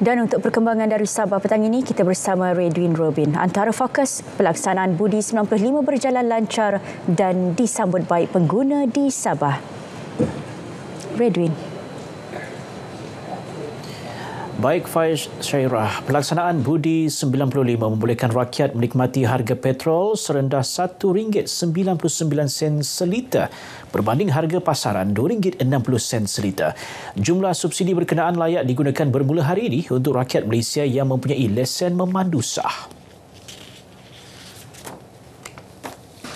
Dan untuk perkembangan dari Sabah petang ini, kita bersama Redwin Robin. Antara fokus, pelaksanaan Budi 95 berjalan lancar dan disambut baik pengguna di Sabah. Redwin. Baik Faiz Syairah, pelaksanaan Budi 95 membolehkan rakyat menikmati harga petrol serendah RM1.99 seliter berbanding harga pasaran RM2.60 seliter. Jumlah subsidi berkenaan layak digunakan bermula hari ini untuk rakyat Malaysia yang mempunyai lesen memandu sah.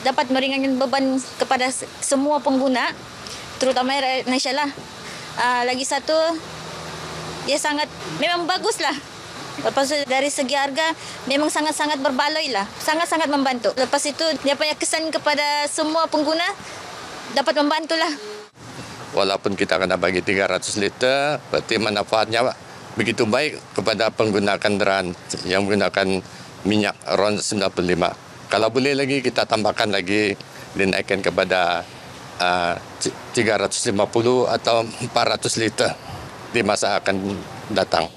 Dapat meringankan beban kepada semua pengguna, terutama rakyat Malaysia lah. Lagi satu, dia sangat memang baguslah. Lepas itu dari segi harga memang sangat-sangat berbaloi lah. Sangat-sangat membantu. Lepas itu dia punya kesan kepada semua pengguna dapat membantulah. Walaupun kita kena bagi 300 liter, berarti manfaatnya begitu baik kepada pengguna kenderaan yang menggunakan minyak RON 95. Kalau boleh lagi kita tambahkan lagi dinaikkan kepada 350 atau 400 liter di masa akan datang.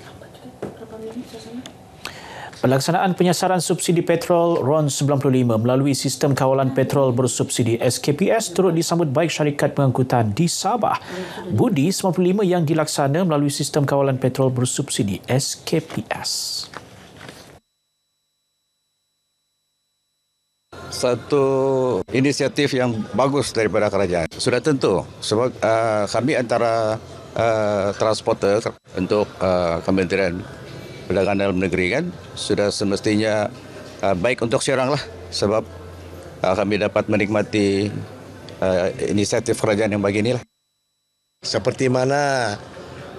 Pelaksanaan penyasaran subsidi petrol RON 95 melalui Sistem Kawalan Petrol Bersubsidi SKPS turut disambut baik syarikat pengangkutan di Sabah. Budi 95 yang dilaksana melalui Sistem Kawalan Petrol Bersubsidi SKPS. Satu inisiatif yang bagus daripada kerajaan. Sudah tentu sebab kami antara transporter untuk Kementerian Perdagangan Dalam Negeri kan sudah semestinya baik untuk seorang lah sebab kami dapat menikmati inisiatif kerajaan yang beginilah. Seperti mana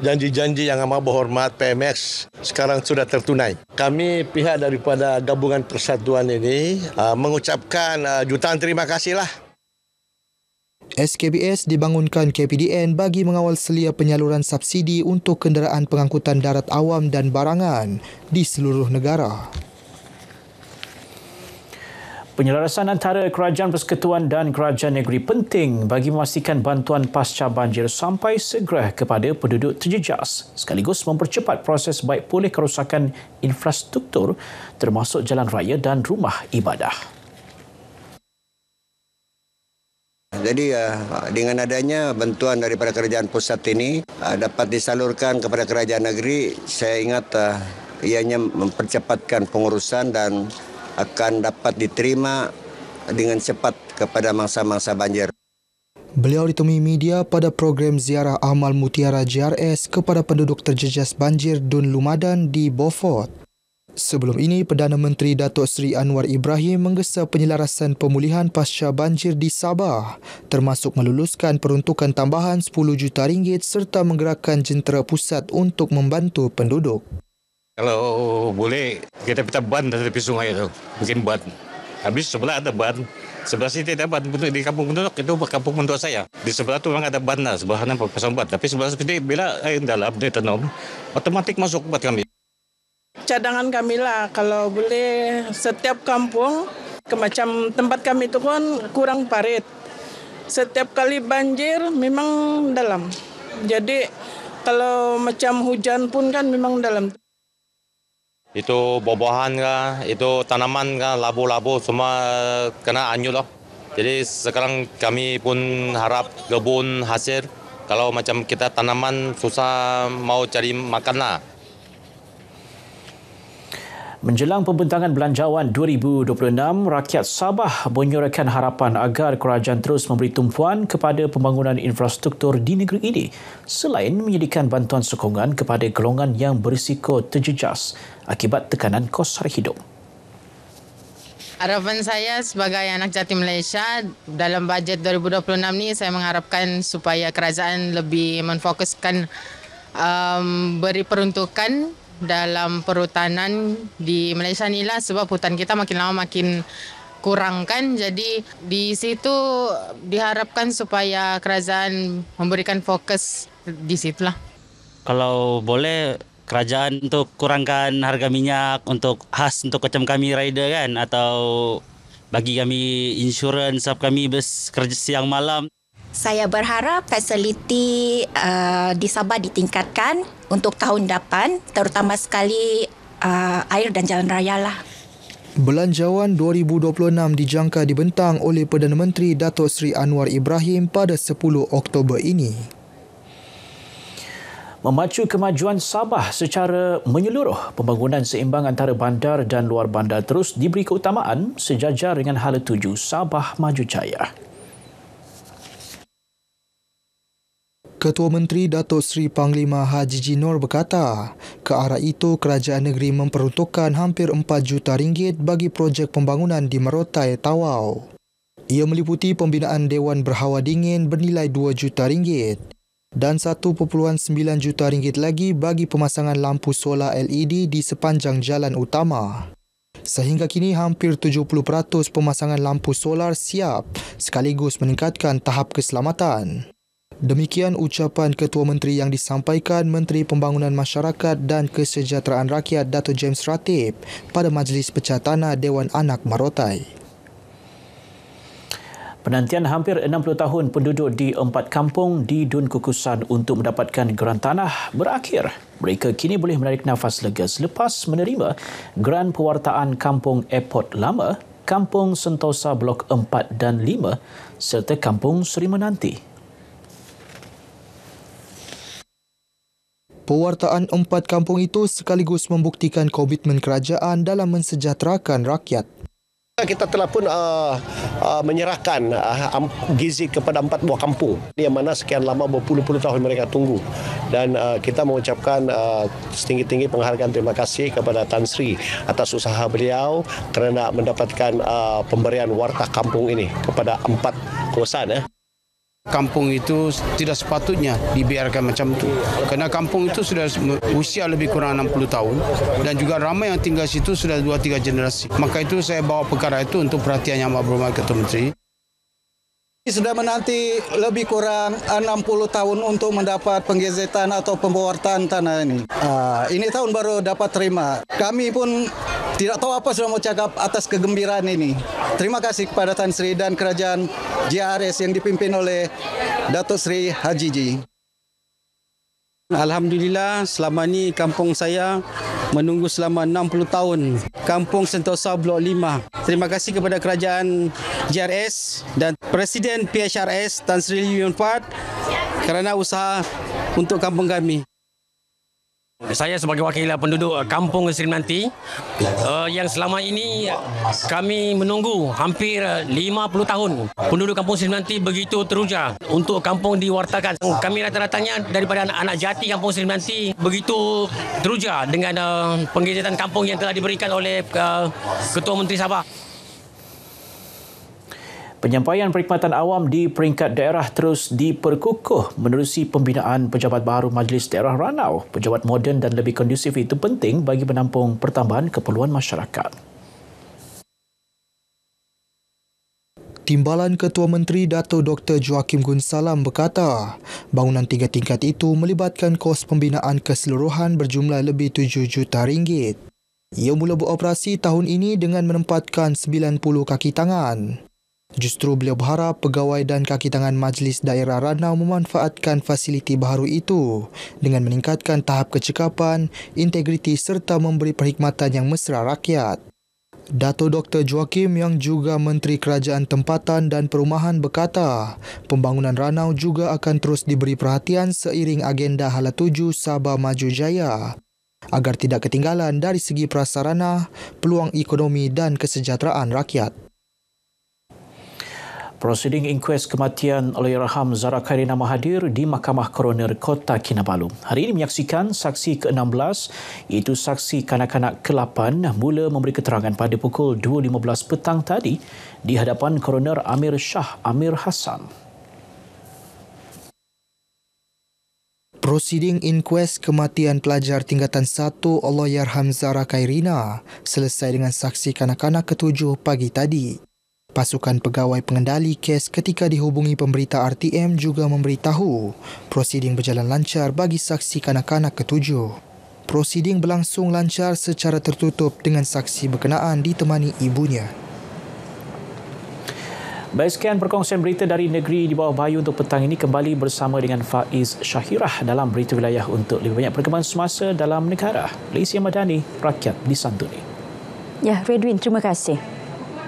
janji-janji yang amat berhormat PMX sekarang sudah tertunai. Kami pihak daripada Gabungan Persatuan ini mengucapkan jutaan terima kasih lah. SKBS dibangunkan KPDN bagi mengawal selia penyaluran subsidi untuk kenderaan pengangkutan darat awam dan barangan di seluruh negara. Penyelarasan antara Kerajaan Persekutuan dan Kerajaan Negeri penting bagi memastikan bantuan pasca banjir sampai segera kepada penduduk terjejas sekaligus mempercepat proses baik pulih kerosakan infrastruktur termasuk jalan raya dan rumah ibadah. Jadi dengan adanya bantuan daripada kerajaan pusat ini dapat disalurkan kepada kerajaan negeri, saya ingat ianya mempercepatkan pengurusan dan akan dapat diterima dengan cepat kepada mangsa-mangsa banjir. Beliau ditemui media pada program ziarah amal Mutiara JRS kepada penduduk terjejas banjir Dun Lumadan di Beaufort. Sebelum ini, Perdana Menteri Datuk Seri Anwar Ibrahim menggesa penyelarasan pemulihan pasca banjir di Sabah termasuk meluluskan peruntukan tambahan RM10 juta serta menggerakkan jentera pusat untuk membantu penduduk. Kalau boleh kita pita ban dari tepi sungai itu, bikin ban. Habis sebelah ada ban. Sebelah sini ada ban di kampung penduduk, itu kampung penduduk saya. Di sebelah tu memang ada ban lah, sebelah kanan pasang ban. Tapi sebelah sini bila air dalam dia tanam, otomatik masuk buat kami. Cadangan kami lah, kalau boleh setiap kampung, macam tempat kami itu kan kurang parit. Setiap kali banjir memang dalam. Jadi kalau macam hujan pun kan memang dalam. Itu buah-buahan kah, itu tanaman kah, labu-labu semua kena anyut loh. Jadi sekarang kami pun harap kebun hasil. Kalau macam kita tanaman susah mau cari makan lah. Menjelang pembentangan Belanjawan 2026, rakyat Sabah menyuarakan harapan agar kerajaan terus memberi tumpuan kepada pembangunan infrastruktur di negeri ini selain menyediakan bantuan sokongan kepada golongan yang berisiko terjejas akibat tekanan kos sara hidup. Harapan saya sebagai anak jatim Malaysia dalam bajet 2026 ni saya mengharapkan supaya kerajaan lebih menfokuskan beri peruntukan dalam perhutanan di Malaysia ni lah sebab hutan kita makin lama makin kurang kan. Jadi di situ diharapkan supaya kerajaan memberikan fokus di situlah. Kalau boleh kerajaan untuk kurangkan harga minyak untuk khas untuk macam kami rider kan atau bagi kami insurans sebab kami kerja siang malam. Saya berharap fasiliti di Sabah ditingkatkan untuk tahun depan, terutama sekali air dan jalan raya lah. Belanjawan 2026 dijangka dibentang oleh Perdana Menteri Datuk Seri Anwar Ibrahim pada 10 Oktober ini. Memacu kemajuan Sabah secara menyeluruh, pembangunan seimbang antara bandar dan luar bandar terus diberi keutamaan sejajar dengan Hala Tuju Sabah Maju Jaya. Ketua Menteri Datuk Seri Panglima Haji Jinor berkata, ke arah itu kerajaan negeri memperuntukkan hampir 4 juta ringgit bagi projek pembangunan di Merotai, Tawau. Ia meliputi pembinaan Dewan Berhawa Dingin bernilai 2 juta ringgit dan 1.9 juta ringgit lagi bagi pemasangan lampu solar LED di sepanjang jalan utama. Sehingga kini hampir 70% pemasangan lampu solar siap sekaligus meningkatkan tahap keselamatan. Demikian ucapan Ketua Menteri yang disampaikan Menteri Pembangunan Masyarakat dan Kesejahteraan Rakyat Dato' James Ratib pada Majlis Pecah Tanah Dewan Anak Merotai. Penantian hampir 60 tahun penduduk di 4 kampung di Dun Kukusan untuk mendapatkan geran tanah berakhir. Mereka kini boleh menarik nafas lega selepas menerima geran pewartaan Kampung Airport Lama, Kampung Sentosa Blok 4 dan 5 serta Kampung Seri Menanti. Pewartaan 4 kampung itu sekaligus membuktikan komitmen kerajaan dalam mensejahterakan rakyat. Kita telah pun menyerahkan gizi kepada 4 buah kampung yang mana sekian lama berpuluh-puluh tahun mereka tunggu. Dan kita mengucapkan setinggi-tinggi penghargaan terima kasih kepada Tan Sri atas usaha beliau kerana mendapatkan pemberian warta kampung ini kepada 4 kawasan. Kampung itu tidak sepatutnya dibiarkan macam itu. Kerana kampung itu sudah usia lebih kurang 60 tahun dan juga ramai yang tinggal situ sudah 2-3 generasi. Maka itu saya bawa perkara itu untuk perhatian Yang Berhormat Ketua Menteri. Sudah menanti lebih kurang 60 tahun untuk mendapat penggezetan atau pembawartaan tanah ini. Ini tahun baru dapat terima. Kami pun tidak tahu apa sudah mau cakap atas kegembiraan ini. Terima kasih kepada Tan Sri dan kerajaan JRS yang dipimpin oleh Datuk Seri Haji Ji. Alhamdulillah, selama ini kampung saya menunggu selama 60 tahun. Kampung Sentosa Blok 5. Terima kasih kepada kerajaan JRS dan Presiden PHRS Tan Sri Yun Phat kerana usaha untuk kampung kami. Saya sebagai wakil penduduk Kampung Seri Menanti yang selama ini kami menunggu hampir 50 tahun. Penduduk Kampung Seri Menanti begitu teruja untuk kampung diwartakan. Kami rata-ratanya daripada anak jati Kampung Seri Menanti begitu teruja dengan penggezetan kampung yang telah diberikan oleh Ketua Menteri Sabah. Penyampaian perkhidmatan awam di peringkat daerah terus diperkukuh menerusi pembinaan pejabat baru Majlis Daerah Ranau. Pejabat moden dan lebih kondusif itu penting bagi menampung pertambahan keperluan masyarakat. Timbalan Ketua Menteri Dato' Dr. Joakim Gun Salam berkata, bangunan 3 tingkat itu melibatkan kos pembinaan keseluruhan berjumlah lebih 7 juta ringgit. Ia mula beroperasi tahun ini dengan menempatkan 90 kaki tangan. Justru beliau berharap pegawai dan kaki tangan Majlis Daerah Ranau memanfaatkan fasiliti baru itu dengan meningkatkan tahap kecekapan, integriti serta memberi perkhidmatan yang mesra rakyat. Dato' Dr. Joakim yang juga Menteri Kerajaan Tempatan dan Perumahan berkata, pembangunan Ranau juga akan terus diberi perhatian seiring agenda Hala Tuju Sabah Maju Jaya agar tidak ketinggalan dari segi prasarana, peluang ekonomi dan kesejahteraan rakyat. Prosiding inkuest kematian Allahyarham Zahra Khairina hadir di Mahkamah Koroner Kota Kinabalu. Hari ini menyaksikan saksi ke-16 iaitu saksi kanak-kanak ke-8 mula memberi keterangan pada pukul 2.15 petang tadi di hadapan Koroner Amir Shah Amir Hassan. Prosiding inkuest kematian pelajar tingkatan 1 Allahyarham Zahra Khairina selesai dengan saksi kanak-kanak ke-7 pagi tadi. Pasukan pegawai pengendali kes ketika dihubungi pemberita RTM juga memberitahu prosiding berjalan lancar bagi saksi kanak-kanak ke-7. Prosiding berlangsung lancar secara tertutup dengan saksi berkenaan ditemani ibunya. Baik, sekian perkongsian berita dari negeri di bawah bayu untuk petang ini. Kembali bersama dengan Faiz Syahirah dalam berita wilayah untuk lebih banyak perkembangan semasa dalam negara. Malaysia Madani, rakyat disantuni. Ya, Redwin, terima kasih.